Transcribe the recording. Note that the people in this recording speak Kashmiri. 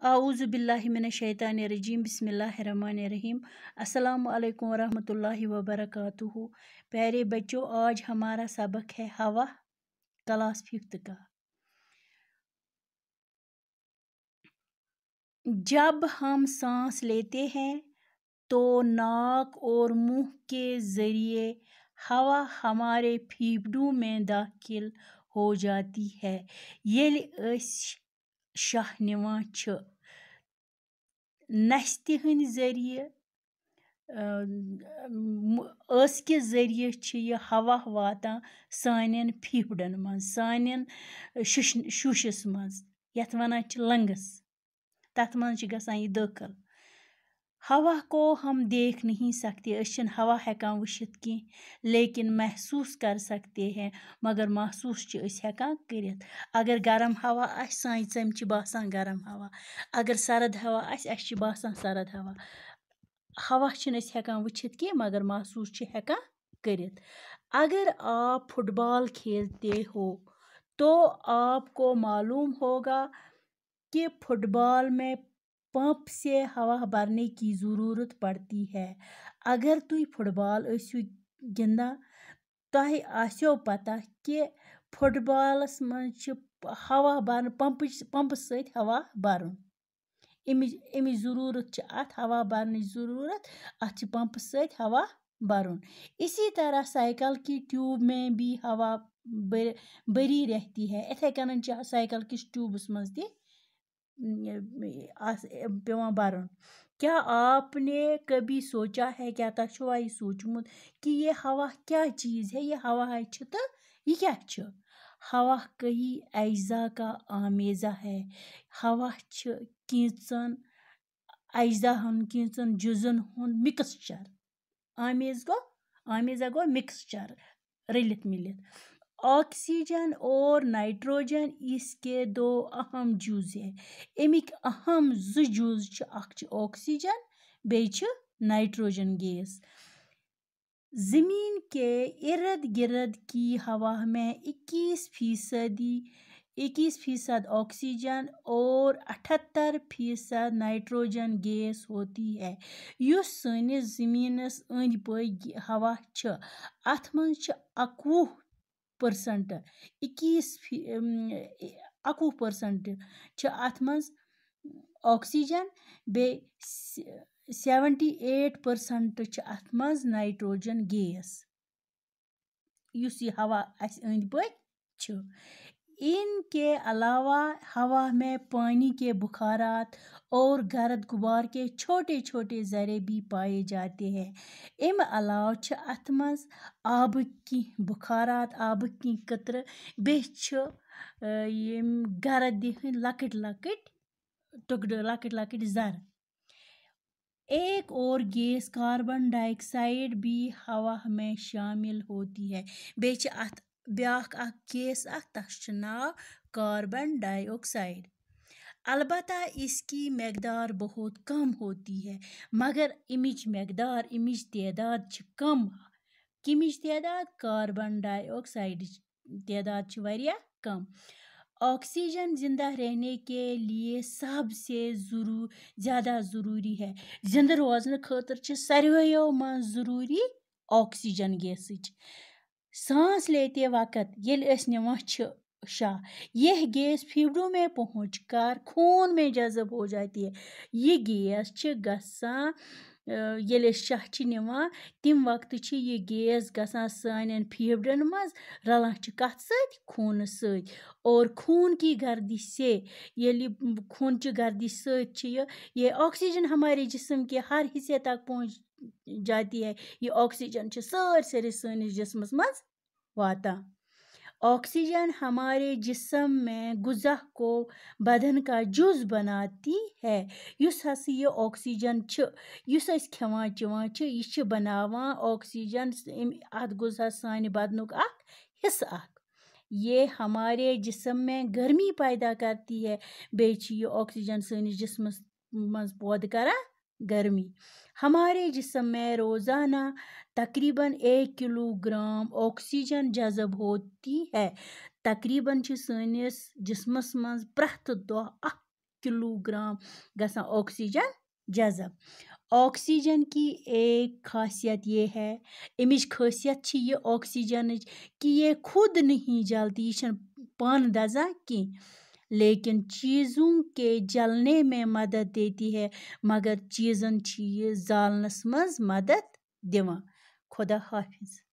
आऊज़ु बिल्लाहि मिनश शैतानिर रजीम बिस्मिल्लाहिर रहमानिर रहीम। अस्सलामु अलैकुम वरहमतुल्लाहि वबरकातुहू। प्यारे बच्चों, आज हमारा सबक है हवा, क्लास 5th का। जब हम सांस लेते हैं तो नाक और मुंह के ज़रिए हवा हमारे फेफड़ों में दाखिल हो जाती है। येलि अस शाह निवान छ नस्ति हंद ज़रिए अस के ज़रिए छ यह हवा वातान सानन फेफड़न मन, सानन शुशस मज, यथ वनान छ लंग्स, तथ मज छ गसान यह दाखिल। हवा को हम देख नहीं सकते, असन हवा हेकान वशित की, लेकिन महसूस कर सकते हैं, मगर महसूस च अस हेकान करित। अगर गर्म हवा आस सान चम छ बासान गर्म हवा, अगर सर्द हवा आस अस छ बासान सर्द हवा। हवा छन अस हेकान वचित की, मगर महसूस छ हेकान करित। अगर आप फुटबॉल खेलते हो तो आपको मालूम होगा कि फुटबॉल में पंप से हवा भरने की ज़रूरत पड़ती है। अगर तुम फुटबॉल गिंदा तह आस्यो पता कि फुटबॉलस मज हवा भर पंप सहित हवा भरन, इमिच ज़रूरत अत हवा भरने ज़रूरत, अत पंप सहित हवा भरन। इसी तरह साइकिल की ट्यूब में भी हवा भरी रहती है। इथे कन साइकिल किस ट्यूबस मज तह पेवान भरन। क्या आपने कभी सोचा है, क्या तशवा यह सोचमुत कि ये हवा क्या चीज़ है? ये हवा है तो ये क्या छ? हवा कई अज्जा का आमेज़ा है। हवा छ कीचन अज्जा हन, कीचन जुजन हुन मिक्सचर। आमेज़ा गो मिक्सचर, रलित मिलित। ऑक्सीजन और नाइट्रोजन इसके दो अहम जुज है। अमिक अहम जुज छ, अख छ ऑक्सीजन, बे छ नाइट्रोजन गैस। ज़मीन के इर्द गिर्द की हवा में 21% ऑक्सीजन और 78% नाइट्रोजन गैस होती है। युस सनिस ज़मीनस अंद पक हवा छ, अथ मज छ 21% छ अथ मज ऑक्सीजन, बे 78% छ अथ मज नाइट्रोजन गैस। युस यह हवा अस अंद पक छ। इनके अलावा हवा में पानी के बुखारात और गर्द गुबार के छोटे छोटे ज़रे भी पाए जाते हैं। इम अलावा छ अथ मज आब की बुखारात, आब की कतर, बे छ गर्द लकट लकट टुकड़, लकट लकट ज़र। एक और गैस कार्बन डाइऑक्साइड भी हवा में शामिल होती है। बे छ अथ ब्याक अख गैस तस छ नाव कार्बन डाइऑक्साइड। अलबत्ता इसकी मकदार बहुत कम होती है, मगर इमिच मकदार, इमिच तादाद छ कम। किमिच तादाद? कार्बन डाइऑक्साइड तादाद छ वारिया कम। ऑक्सीजन जिंदा रहने के लिए सबसे ज़्यादा ज़रूरी है। जिंद रोजन खतर छ सारियो मन ज़रूरी ऑक्सीजन गैस। सांस लेते वक्त येल अस निवान छ शाह, यह गैस फेफड़ों में पहुंचकर खून में जज़ब हो जाती है। ये गैस छ गसान येल अस शाह छ निवान, तिम वक्त छ ये गैस गसान सानन फेफड़न मज, रलान छ कथ सत? खून सत। और खून की गर्दिश से, येली खून की गर्दिश सत छ ये ऑक्सीजन हमारे जिस्म के हर हिस्से तक पहुंच जाती है। ये ऑक्सीजन छ सारे सानिस जिस्मस मज वाता। ऑक्सीजन हमारे जिस्म में गुज़ा को बदन का जुज बनाती है। युस हसी ये ऑक्सीजन छ, युस अस खेवान चेवान छ, यह छ बनावान ऑक्सीजन अत गुज़ा सानि बदनुक अख हिस्सा अख। ये हमारे जिस्म में गर्मी पैदा करती है। बे छ ये ऑक्सीजन सानिस जिस्मस मज पैदा करान गर्मी। हमारे जिस्म में रोज़ाना तकरीबन 1 किलोग्राम ऑक्सीजन जज़ब होती है। तकरीबन छ सानिस जिस्मस मज प्रथ दो किलोग्राम गसा ऑक्सीजन जज़ब। ऑक्सीजन की एक खासियत ये है, अमिच खासियत छी ये ऑक्सीजन कि ये खुद नहीं जलती, ये पान दजा की, लेकिन चीज़ों के जलने में मदद देती है, मगर चीज़न छी ये जालनस मज मदद दिवान। खुदा हाफिज।